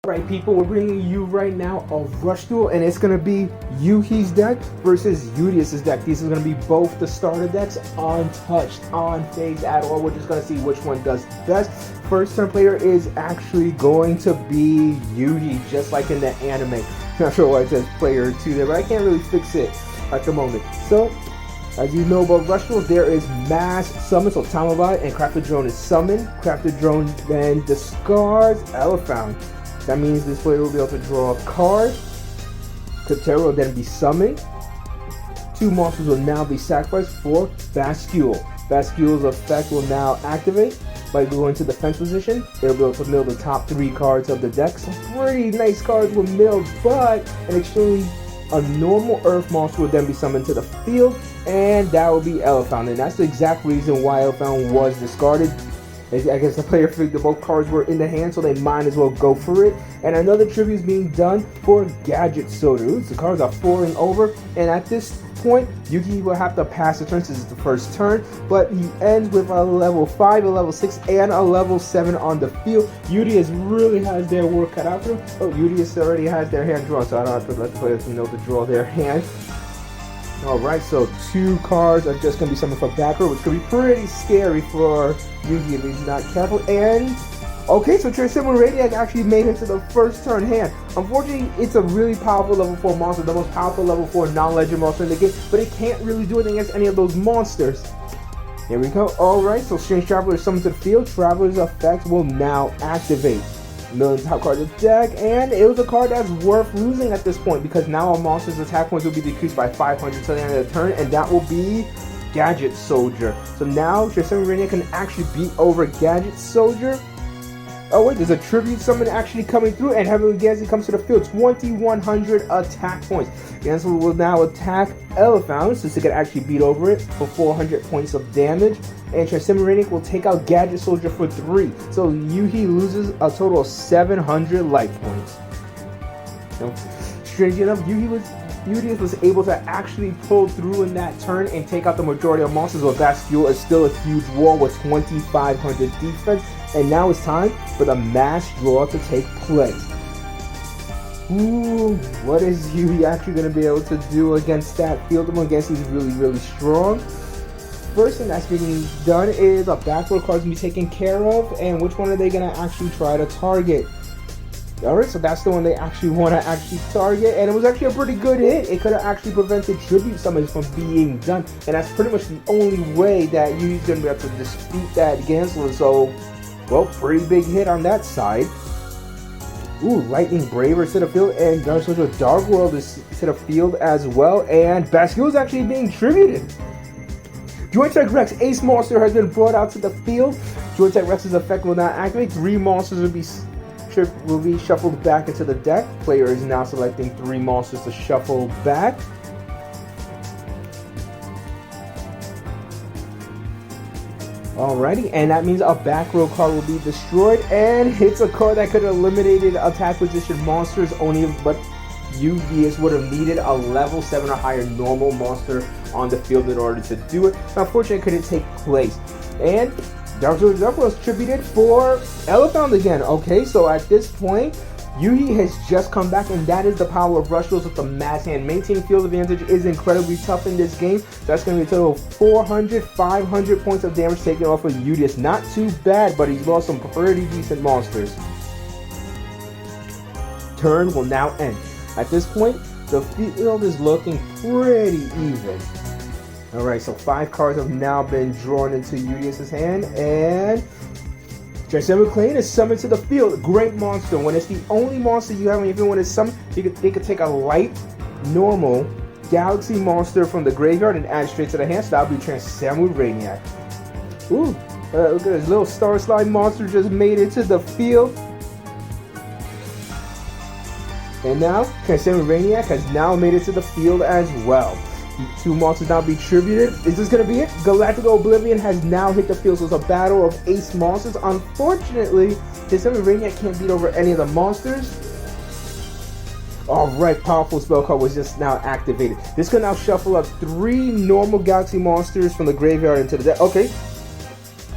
Right, people, we're bringing you right now a Rush Duel, and it's going to be Yuhi's deck versus Udius's deck. These are going to be both the starter decks, untouched, unfazed at all. We're just going to see which one does best. First turn player is actually going to be Yuhi, just like in the anime. Not sure why it says player 2 there, but I can't really fix it at the moment. So, as you know about Rush Duels, there is mass summon, so Tamabot and Crafted Drone is summoned. Crafted Drone then discards Elephant. That means this player will be able to draw a card. Katera will then be summoned. Two monsters will now be sacrificed for Bascule. Bascule's effect will now activate by going to defense position. It'll be able to mill the top 3 cards of the deck. Some pretty nice cards were milled, but in exchange, a normal Earth monster will then be summoned to the field, and that will be Elephant. And that's the exact reason why Elephant was discarded. I guess the player figured both cards were in the hand, so they might as well go for it. And another tribute is being done for Gadget Soldier. The cards are falling over, and at this point, Yuki will have to pass the turn since it's the first turn, but he ends with a level 5, a level 6, and a level 7 on the field. Udius really has their work cut out for him. Oh, Udius already has their hand drawn, so I don't have to let the players know to draw their hand. Alright, so 2 cards are just going to be summoned for back row, which could be pretty scary for Yugi if he's not careful. And, okay, so Transcendent Radiac actually made it to the first turn hand. Unfortunately, it's a really powerful level 4 monster, the most powerful level 4 non-legend monster in the game, but it can't really do anything against any of those monsters. Here we go. Alright, so Strange Traveler is summoned to the field. Traveler's effect will now activate. Million top card of the deck, and it was a card that's worth losing at this point because now a monster's attack points will be decreased by 500 till the end of the turn, and that will be Gadget Soldier. So now Transcendent Radiant can actually beat over Gadget Soldier. Oh wait, there's a tribute summon actually coming through, and Heavenly Gansey comes to the field. 2100 attack points. Gansey will now attack Elephant since it can actually beat over it for 400 points of damage. And Transcendent Radiant will take out Gadget Soldier for 3. So Yuhi loses a total of 700 life points. Now, strangely enough, Udius was able to actually pull through in that turn and take out the majority of monsters, while Bascule is still a huge wall with 2500 defense. And now it's time for the mass draw to take place. Ooh, what is Yuhi actually going to be able to do against that field? I'm guessing he's really, really strong. First thing that's being done is a back row card to be taken care of, and which one are they going to actually try to target? Alright, so that's the one they actually want to actually target, and it was actually a pretty good hit. It could have actually prevented tribute summons from being done, and that's pretty much the only way that Yuhi's going to be able to defeat that Gansler. So, well, pretty big hit on that side. Ooh, Lightning Braver to the field, and Dark Soldier Dark World is to the field as well, and Bascule is actually being tributed. Jointech Rex Ace Monster has been brought out to the field. Jointech Rex's effect will not activate. 3 monsters will be shuffled back into the deck. Player is now selecting 3 monsters to shuffle back. Alrighty, and that means a back row card will be destroyed, and it's a card that could have eliminated attack position monsters only, but Udius would have needed a level 7 or higher normal monster on the field in order to do it. Unfortunately, it couldn't take place. And Dark Soldier was tributed for Elephant again. Okay, so at this point, Yuhi has just come back, and that is the power of Rush Duels with the mass hand. Maintaining field advantage is incredibly tough in this game. So that's going to be a total of 400, 500 points of damage taken off of Udius. Not too bad, but he's lost some pretty decent monsters. Turn will now end. At this point, the field is looking pretty even. Alright, so 5 cards have now been drawn into Udius's hand, and Transcendent Claim is summoned to the field. Great monster. When it's the only monster you have, and even when it's summoned, they could take a light, normal Galaxy monster from the graveyard and add it straight to the hand, so that would be Transcendent Radiac. Ooh, look at this little Star Slide monster just made it to the field. And now, Transcendent Radiac has now made it to the field as well. 2 monsters now be tributed. Is this going to be it? Galactica Oblivion has now hit the field, so it's a battle of ace monsters. Unfortunately, Transcendent Radiac can't beat over any of the monsters. Alright, powerful spell card was just now activated. This can now shuffle up 3 normal Galaxy monsters from the graveyard into the deck. Okay.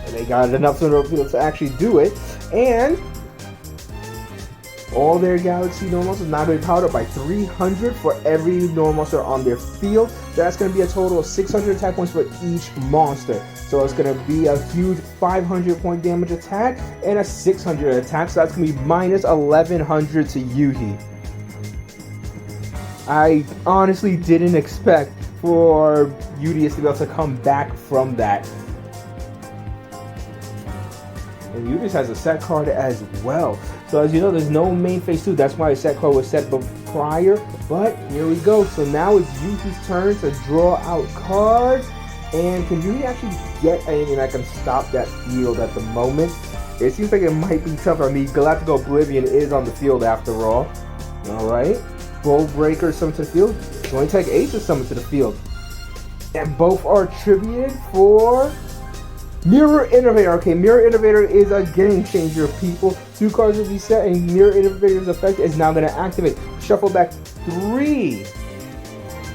And they got enough to actually do it. And All their Galaxy normal monsters now going to be powered up by 300 for every normal monster on their field. So that's going to be a total of 600 attack points for each monster. So it's going to be a huge 500 point damage attack and a 600 attack. So that's going to be minus 1100 to Yuhi. I honestly didn't expect for Udius to be able to come back from that. And Udius has a set card as well. So as you know, there's no main phase 2. That's why a set card was set prior. But here we go. So now it's Yuki's turn to draw out cards. And can Yuki actually get anything that can stop that field at the moment? It seems like it might be tough. I mean, Galactica Oblivion is on the field after all. Alright. Bow Breaker summoned to the field. Jointech Ace is summoned to the field. And both are attributed for Mirror Innovator. Okay, Mirror Innovator is a game changer, people. 2 cards will be set, and Mirror Innovator's effect is now going to activate. Shuffle back 3.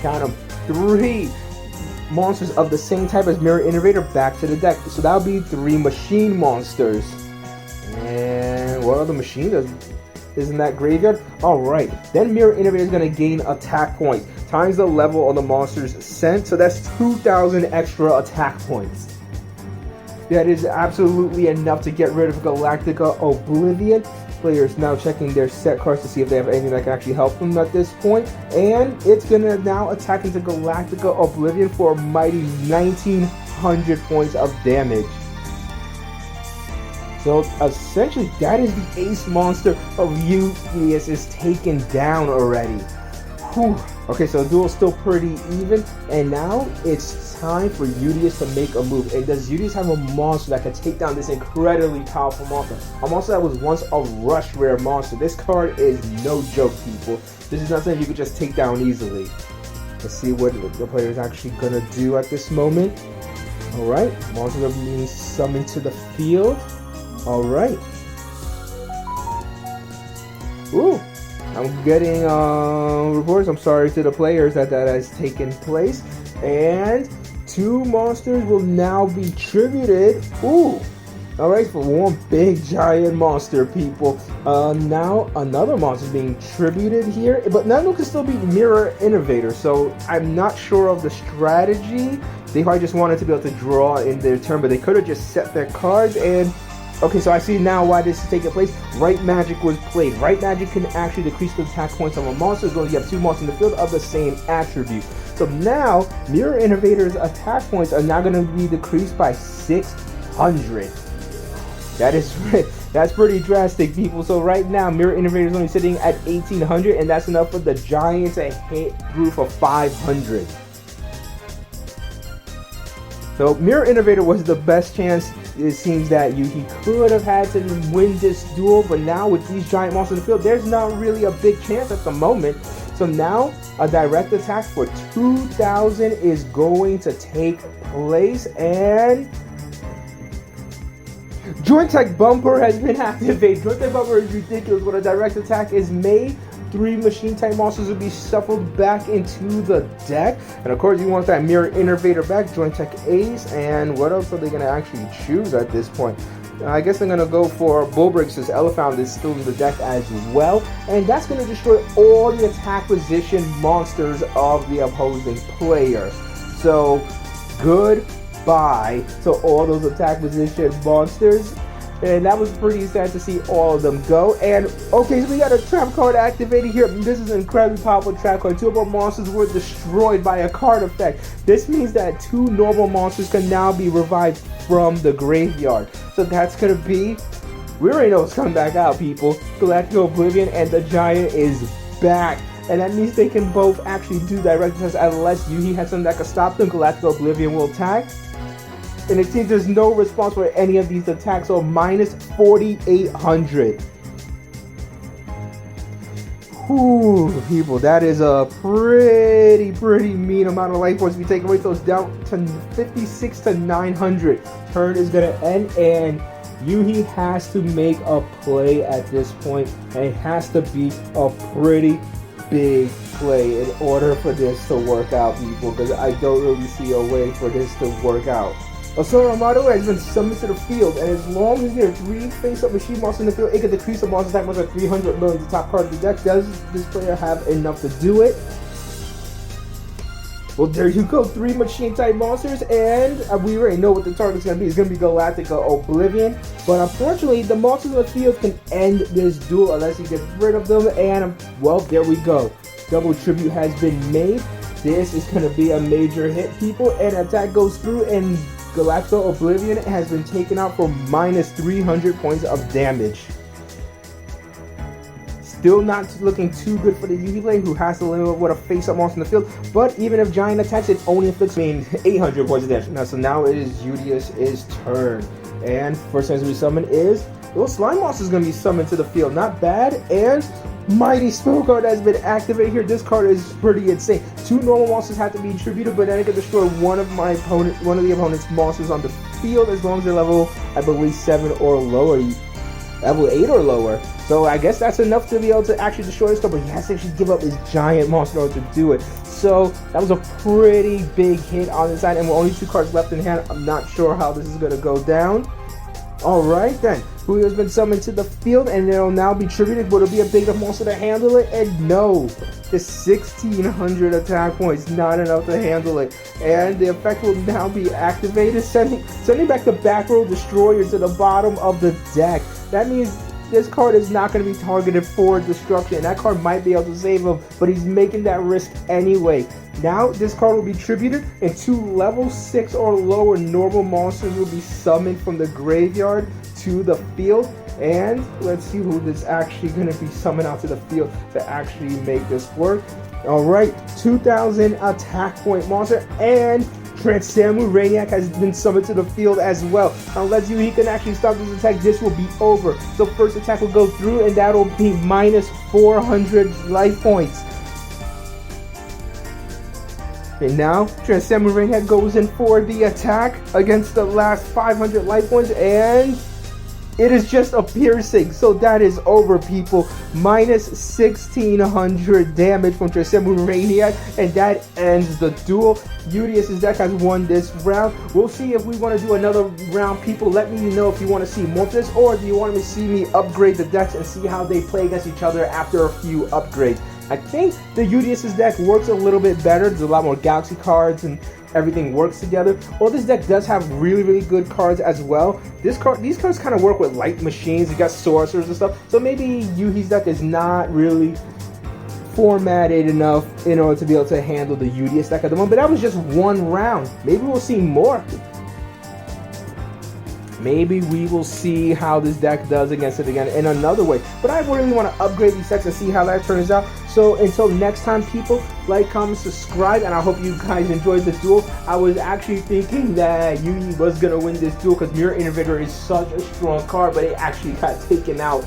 Count them. 3 monsters of the same type as Mirror Innovator back to the deck. So that'll be 3 machine monsters. And what other machine is in that graveyard? Alright, then Mirror Innovator is going to gain attack points times the level of the monsters sent. So that's 2,000 extra attack points. That is absolutely enough to get rid of Galactica Oblivion. Players now checking their set cards to see if they have anything that can actually help them at this point. And it's going to now attack into Galactica Oblivion for a mighty 1,900 points of damage. So essentially, that is the ace monster of Udius is taken down already. Whew. Okay, so the duel's still pretty even, and now it's time for Udius to make a move. And does Udius have a monster that can take down this incredibly powerful monster? A monster that was once a rush rare monster. This card is no joke, people. This is not something you could just take down easily. Let's see what the player is actually gonna do at this moment. Alright, monsters are being summoned to the field. Alright. Ooh. I'm getting reports. I'm sorry to the players that has taken place. And 2 monsters will now be tributed. Ooh. Alright, for one big giant monster, people. Now another monster is being tributed here. But none of them can still be Mirror Innovator. So I'm not sure of the strategy. They probably just wanted to be able to draw in their turn. But they could have just set their cards and... Okay, so I see now why this is taking place. Right Magic was played. Right Magic can actually decrease the attack points of a monster as long as you have 2 monsters in the field of the same attribute. So now, Mirror Innovator's attack points are now going to be decreased by 600. That's pretty drastic, people. So right now, Mirror Innovator is only sitting at 1,800, and that's enough for the Giant to hit through for 500. So Mirror Innovator was the best chance, it seems, that he could have had to win this duel, but now with these giant monsters in the field, there's not really a big chance at the moment. So now a direct attack for 2,000 is going to take place, and Jointech Bumper has been activated. Jointech Bumper is ridiculous. When a direct attack is made, 3 machine type monsters will be shuffled back into the deck. And of course, you want that Mirror Innovator back, Jointech Ace, and what else are they going to actually choose at this point? I guess they're going to go for Bullbreak since Elephant is still in the deck as well. And that's going to destroy all the attack position monsters of the opposing player. So, goodbye to all those attack position monsters. And that was pretty sad to see all of them go. And okay, so we got a trap card activated here. This is an incredibly powerful trap card. 2 of our monsters were destroyed by a card effect. This means that 2 normal monsters can now be revived from the graveyard. So that's gonna be, we already know it's coming back out, people. Galactica Oblivion and the Giant is back. And that means they can both actually do direct attacks unless Yuhi has something that can stop them. Galactica Oblivion will attack. And it seems there's no response for any of these attacks, so minus 4,800. Whew, people, that is a pretty mean amount of life points. If you take away those down to 56 to 900, turn is going to end, and Yuhi has to make a play at this point, and it has to be a pretty big play in order for this to work out, people, because I don't really see a way for this to work out. Asura Armado has been summoned to the field, and as long as there are 3 face-up machine monsters in the field, it can decrease the monster's attack by 300 million. The top card of the deck. Does this player have enough to do it? Well, there you go, 3 machine-type monsters, and we already know what the target's going to be. It's going to be Galactica Oblivion, but unfortunately, the monsters in the field can end this duel unless he gets rid of them, and, well, there we go. Double tribute has been made. This is going to be a major hit, people, and attack goes through, and Galactica Oblivion has been taken out for minus 300 points of damage. Still not looking too good for the Yuhi lane, who has to live with a face-up monster in the field. But even if Giant attacks, it only inflicts 800 points of damage. So now it is Udius's turn. And first time to be summoned is little slime monster is going to be summoned to the field. Not bad. And Mighty Spell card has been activated here. This card is pretty insane. 2 normal monsters have to be attributed, but then it can destroy one of the opponent's monsters on the field as long as they're level, I believe, 7 or lower. Level 8 or lower. So I guess that's enough to be able to actually destroy this card, but he has to actually give up his giant monster in order to do it. So that was a pretty big hit on the side, and with only 2 cards left in hand, I'm not sure how this is going to go down. Alright then, Julio has been summoned to the field, and it'll now be tributed, but it'll be a big enough monster to handle it, and no, the 1600 attack points, not enough to handle it, and the effect will now be activated, sending back the back row destroyer to the bottom of the deck. That means this card is not going to be targeted for destruction. That card might be able to save him, but he's making that risk anyway. Now, this card will be tributed, and 2 level 6 or lower normal monsters will be summoned from the graveyard to the field. And let's see who is actually going to be summoned out to the field to actually make this work. Alright, 2000 attack point monster, and Transsamu Rainiac has been summoned to the field as well. Unless he can actually stop this attack, this will be over. So first attack will go through, and that'll be minus 400 life points. And now, Transsamu Rainiac goes in for the attack against the last 500 life points, and it is just a piercing, so that is over, people. Minus 1600 damage from Transsamu Rainiac, and that ends the duel. Udius's deck has won this round. We'll see if we want to do another round, people. Let me know if you want to see more of this, or do you want to see me upgrade the decks and see how they play against each other after a few upgrades. I think the Udius's deck works a little bit better. There's a lot more Galaxy cards, and everything works together. Well, this deck does have really good cards as well. These cards kind of work with light machines. You got sorcerers and stuff. So maybe Yuhi's deck is not really formatted enough in order to be able to handle the Udius deck at the moment. But that was just one round. Maybe we'll see more. Maybe we will see how this deck does against it again in another way. But I really want to upgrade these decks and see how that turns out. So until next time, people, like, comment, subscribe, and I hope you guys enjoyed this duel. I was actually thinking that Yuhi was going to win this duel because Mirror Innovator is such a strong card, but it actually got taken out.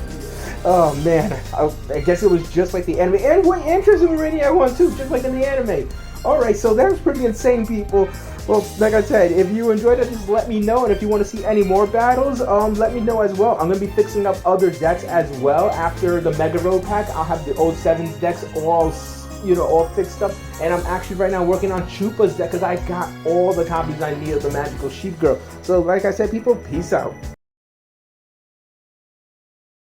Oh man, I guess it was just like the anime. And what interesting, Rainiac won too, just like in the anime. Alright, so that was pretty insane, people. Well, like I said, if you enjoyed it, just let me know. And if you want to see any more battles, let me know as well. I'm going to be fixing up other decks as well. After the Mega Road pack, I'll have the old 7s decks all fixed up. And I'm actually right now working on Chupa's deck because I got all the copies I need of the Magical Sheep Girl. So like I said, people, peace out.